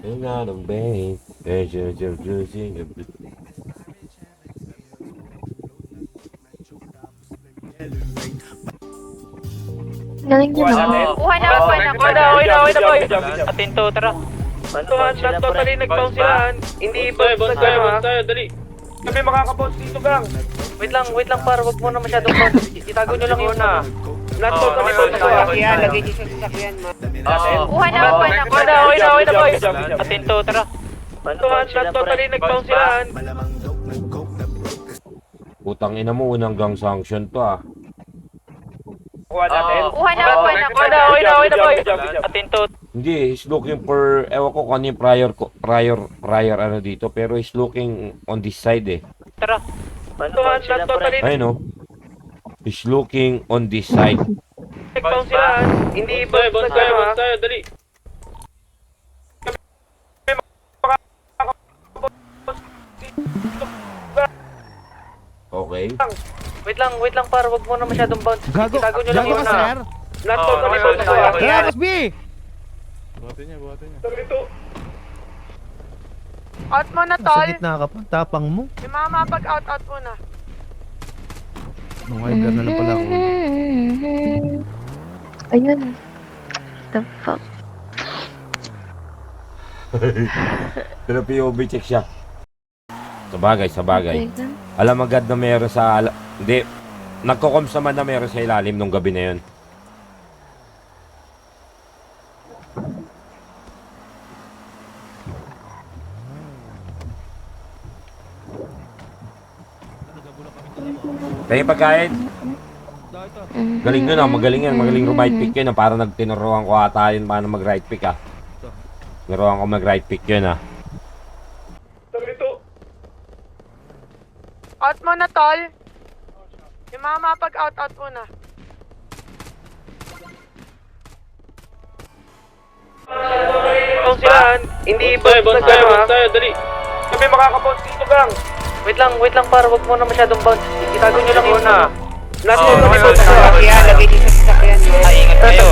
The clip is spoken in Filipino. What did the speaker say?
Hang out on bay. Galing nyo naman. Kuha na ako, Okay na, boy. Atinto, tara. Tuhan, not totally nag-bounce sila. Hindi bounce tayo, dali. Kami makakabounce dito, gang. Wait lang, para wag mo na masyadong bounce. Itago nyo lang yun na. Not totally bounce sila. Lagay niyo sa sasakyan, ma. Kuha na ako, Okay na, boy. Atinto, tara. Tuhan, not totally nag-bounce sila. Putang ina mo, unang gang sanction to ah. Kuha natin. Kuha na ako, Okay na, boy. Atinto. Hindi, he's looking for, ewan ko kung ano yung prior ano dito, pero he's looking on this side eh. Tara. Tuhan, not totally Ayun oh. He's looking on this side. nag-bounce sila. Hindi bounce tayo, dali. Okay. Wait lang, para wag mo na masyadong bounce. Gago, Itago nyo lang gago yun ka, na. sir. Not totally bounce sila. Tara, Boss B! Out mo na, Sa tol. gitna ka pa, tapang mo. Yung mga mapag-out mo na. Nung idler na lang pala ako. Ayun. The fuck? Pero POV check siya. Sa bagay. Teka. Alam agad na meron sa... Hindi. Nagko-comms naman na meron sa ilalim nung gabi na yun. Kaya pagkain. Galing yun ah, magaling yan. Magaling right pick yun ah. Parang nagtinuruan ko ata yun paano mag right pick ah. Tinuruan ko mag right pick yun ah. Out mo na, tol. Yung mga mapag-out mo na. Bounce sila. Hindi bounce tayo, dali. Kami makakabounce dito, gang. Wait lang, para wag mo na masyadong bounce. Itago nyo lang yun na. Not totally bounce sila. Lagay niyo sa sasakyan, ma. Ingat kayo.